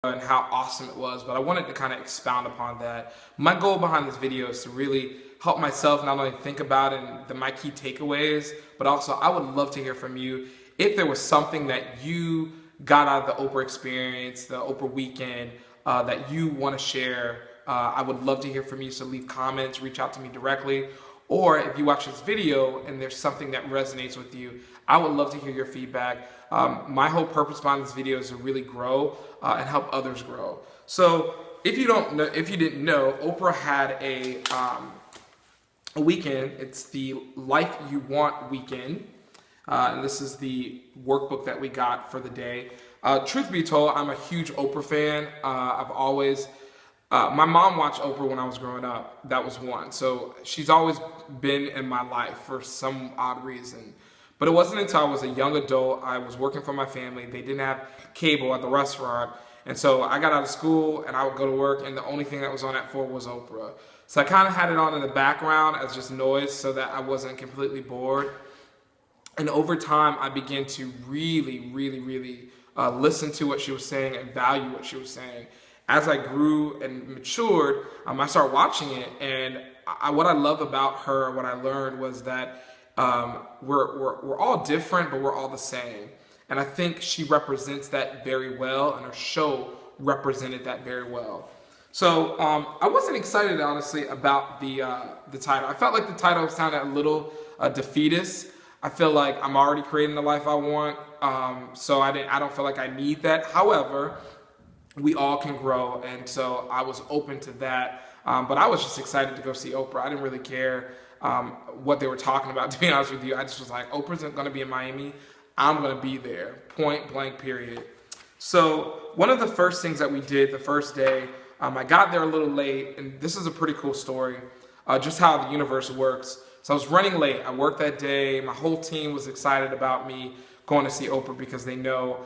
and how awesome it was, but I wanted to kind of expound upon that. My goal behind this video is to really help myself not only think about my key takeaways, but also I would love to hear from you if there was something that you got out of the Oprah experience, the Oprah weekend, that you want to share. I would love to hear from you, so leave comments, reach out to me directly. Or if you watch this video and there's something that resonates with you, I would love to hear your feedback. My whole purpose behind this video is to really grow and help others grow. So if you didn't know, Oprah had a weekend. It's the Life You Want weekend. And this is the workbook that we got for the day. Truth be told, I'm a huge Oprah fan. I've always, my mom watched Oprah when I was growing up. That was one. So she's always been in my life for some odd reason. But it wasn't until I was a young adult, I was working for my family. They didn't have cable at the restaurant. And so I got out of school and I would go to work, and the only thing that was on at 4 was Oprah. So I kind of had it on in the background as just noise so that I wasn't completely bored. And over time, I began to really listen to what she was saying and value what she was saying. As I grew and matured, I started watching it, and what I love about her, what I learned was that we're all different, but we're all the same. And I think she represents that very well, and her show represented that very well. So I wasn't excited, honestly, about the title. I felt like the title sounded a little defeatist. I feel like I'm already creating the life I want, so I don't feel like I need that. However, we all can grow, and so I was open to that. But I was just excited to go see Oprah. I didn't really care what they were talking about, to be honest with you. I just was like, Oprah's going to be in Miami. I'm going to be there, point blank, period. So one of the first things that we did the first day, I got there a little late, and this is a pretty cool story, just how the universe works. So I was running late. I worked that day. My whole team was excited about me going to see Oprah because they know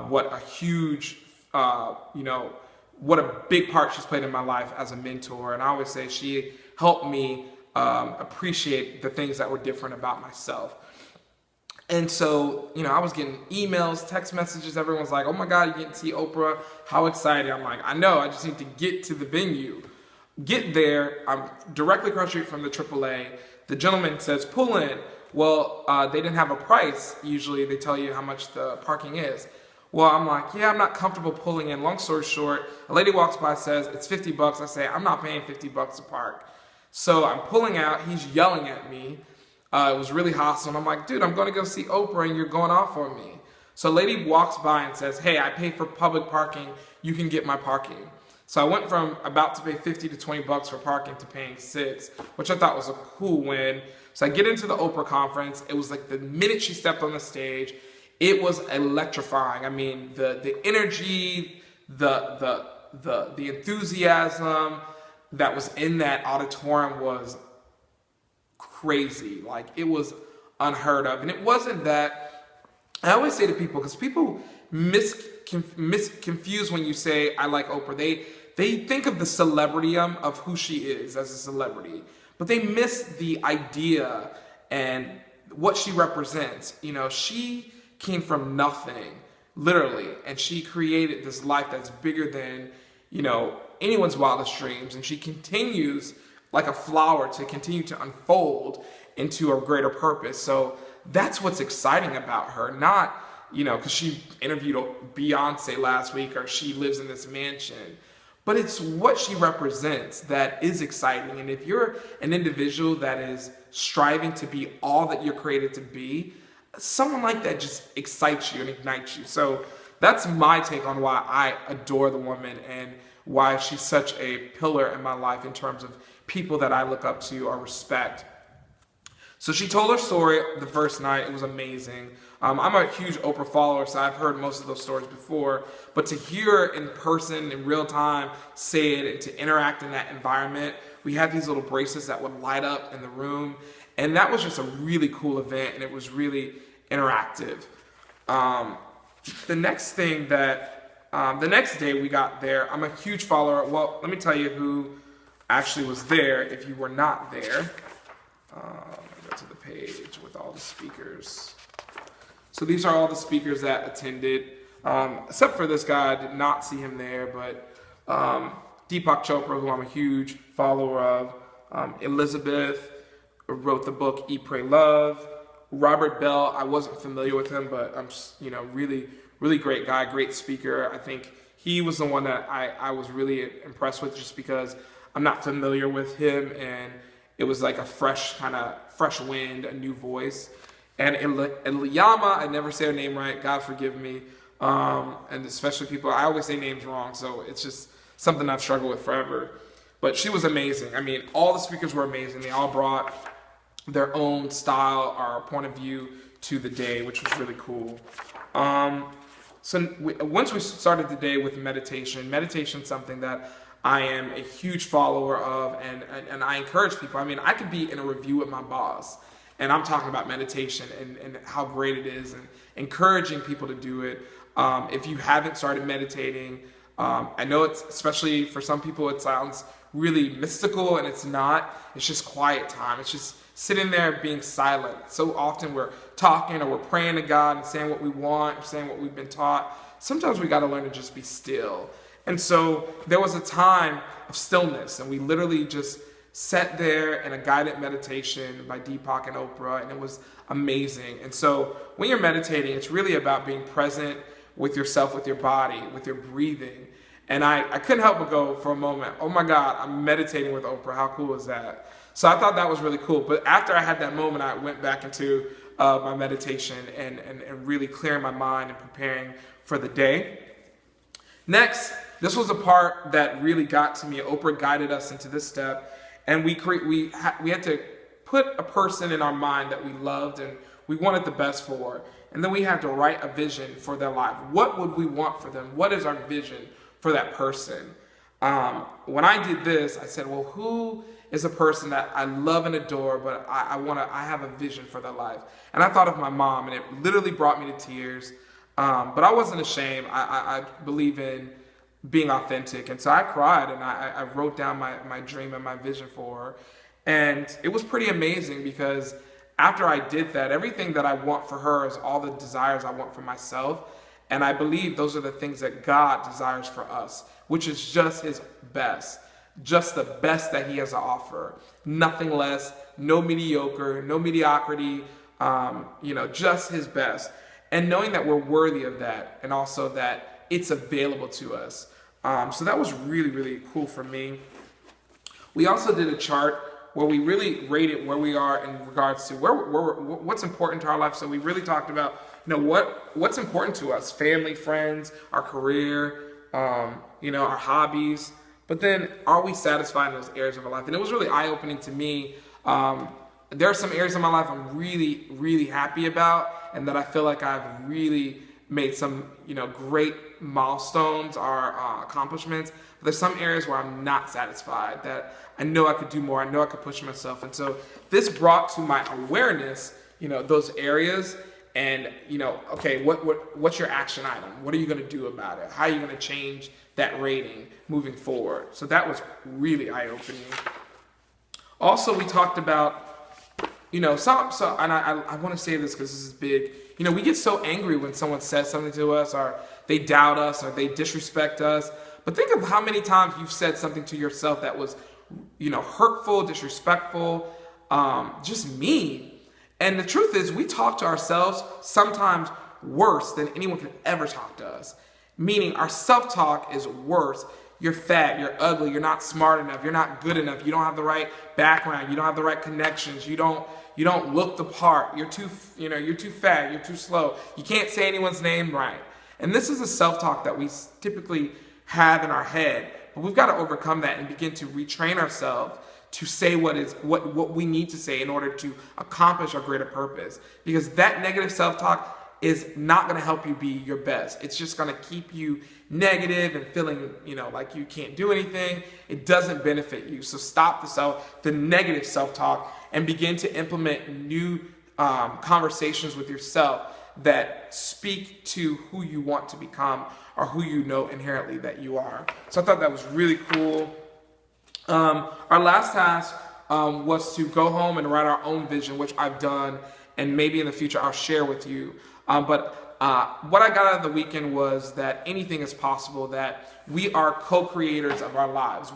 what a huge, what a big part she's played in my life as a mentor. And I always say she helped me appreciate the things that were different about myself. And so, I was getting emails, text messages. Everyone's like, oh my God, you getting to see Oprah? How excited. I'm like, I know, I just need to get to the venue. Get there, I'm directly across the street from the AAA. The gentleman says, pull in. Well, they didn't have a price. Usually they tell you how much the parking is. Well, I'm like, yeah, I'm not comfortable pulling in. Long story short, a lady walks by, says, it's $50. I say, I'm not paying $50 to park. So I'm pulling out, he's yelling at me. It was really hostile. And I'm like, dude, I'm going to go see Oprah and you're going off on me. So a lady walks by and says, hey, I pay for public parking. You can get my parking. So I went from about to pay $50 to $20 for parking to paying $6, which I thought was a cool win. So I get into the Oprah conference. It was like the minute she stepped on the stage, it was electrifying. I mean, the energy, the enthusiasm that was in that auditorium was crazy. Like, it was unheard of. And it wasn't that, I always say to people, because people confuse when you say, I like Oprah. They think of the celebrity of who she is as a celebrity, but they miss the idea and what she represents. She came from nothing, literally, and she created this life that's bigger than, anyone's wildest dreams, and she continues like a flower to continue to unfold into a greater purpose. So that's what's exciting about her, not, because she interviewed Beyonce last week, or she lives in this mansion, but it's what she represents that is exciting. And if you're an individual that is striving to be all that you're created to be, someone like that just excites you and ignites you. So that's my take on why I adore the woman and why she's such a pillar in my life in terms of people that I look up to or respect. So she told her story the first night. It was amazing. I'm a huge Oprah follower, so I've heard most of those stories before. But to hear in person, in real time, say it, and to interact in that environment, we had these little bracelets that would light up in the room. And that was just a really cool event, and it was really interactive. The next day we got there, I'm a huge follower. Well, let me tell you who actually was there if you were not there. Go to the page with all the speakers. So these are all the speakers that attended. except for this guy, I did not see him there, but Deepak Chopra, who I'm a huge follower of, Elizabeth wrote the book Eat, Pray, Love. Robert Bell, I wasn't familiar with him, but I'm really, really great guy, great speaker. I think he was the one that I was really impressed with, just because I'm not familiar with him, and it was like a fresh wind, a new voice. And Ilyama, I never say her name right, God forgive me, and especially people, I always say names wrong, so it's just something I've struggled with forever. But she was amazing. I mean, all the speakers were amazing. They all brought their own style or point of view to the day, which was really cool. Once we started the day with meditation is something that I am a huge follower of, and I encourage people. I mean, I could be in a review with my boss, and I'm talking about meditation and how great it is, and encouraging people to do it. If you haven't started meditating, I know it's, especially for some people, it sounds really mystical, and it's not. It's just quiet time. It's just sitting there being silent. So often we're talking or we're praying to God and saying what we want, or saying what we've been taught. Sometimes we got to learn to just be still. And so there was a time of stillness, and we literally just sat there in a guided meditation by Deepak and Oprah, and it was amazing. And so when you're meditating, it's really about being present with yourself, with your body, with your breathing. And I couldn't help but go for a moment, oh my God, I'm meditating with Oprah. How cool is that? So I thought that was really cool. But after I had that moment, I went back into my meditation and really clearing my mind and preparing for the day. Next, this was a part that really got to me. Oprah guided us into this step, and we had to put a person in our mind that we loved and we wanted the best for, and then we had to write a vision for their life. What would we want for them? What is our vision for that person? When I did this, I said, well, who is a person that I love and adore, but I have a vision for their life? And I thought of my mom, and it literally brought me to tears. But I wasn't ashamed. I believe in being authentic. And so I cried, and I wrote down my dream and my vision for her. And it was pretty amazing, because after I did that, everything that I want for her is all the desires I want for myself. And I believe those are the things that God desires for us, which is just his best, just the best that he has to offer. Nothing less, no mediocre, no mediocrity, just his best. And knowing that we're worthy of that, and also that it's available to us. So that was really, really cool for me. We also did a chart where we really rated where we are in regards to what's important to our life. So we really talked about, what's important to us: family, friends, our career, our hobbies. But then, are we satisfied in those areas of our life? And it was really eye-opening to me. There are some areas of my life I'm really, really happy about, and that I feel like I've really made some, great milestones or accomplishments. But there's some areas where I'm not satisfied, that I know I could do more. I know I could push myself. And so this brought to my awareness, those areas, and, okay, what's your action item? What are you going to do about it? How are you going to change that rating moving forward? So that was really eye-opening. Also, we talked about, and I want to say this because this is big. We get so angry when someone says something to us, or they doubt us, or they disrespect us. But think of how many times you've said something to yourself that was, hurtful, disrespectful, just mean. And the truth is, we talk to ourselves sometimes worse than anyone could ever talk to us. Meaning, our self-talk is worse. You're fat, you're ugly, you're not smart enough, you're not good enough, you don't have the right background, you don't have the right connections, you don't look the part, you're too fat, you're too slow, you can't say anyone's name right. And this is a self-talk that we typically have in our head, but we've got to overcome that and begin to retrain ourselves to say what we need to say in order to accomplish our greater purpose. Because that negative self-talk is not going to help you be your best. It's just going to keep you negative and feeling, like you can't do anything. It doesn't benefit you. So stop the negative self-talk and begin to implement new conversations with yourself that speak to who you want to become, or who you know inherently that you are. So I thought that was really cool. Our last task was to go home and write our own vision, which I've done, and maybe in the future I'll share with you. But what I got out of the weekend was that anything is possible, that we are co-creators of our lives.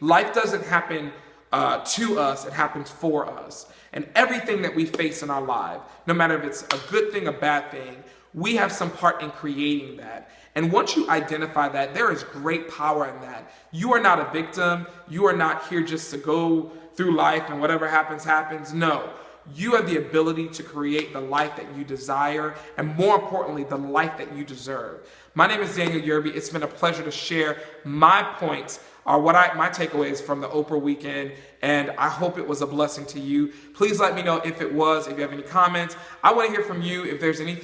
Life doesn't happen to us, it happens for us. And everything that we face in our life, no matter if it's a good thing, a bad thing, we have some part in creating that. And once you identify that, there is great power in that. You are not a victim. You are not here just to go through life and whatever happens, happens. No. You have the ability to create the life that you desire, and more importantly, the life that you deserve. My name is Daniel Yearby. It's been a pleasure to share my points, or my takeaways from the Oprah weekend, and I hope it was a blessing to you. Please let me know if it was, if you have any comments. I want to hear from you if there's anything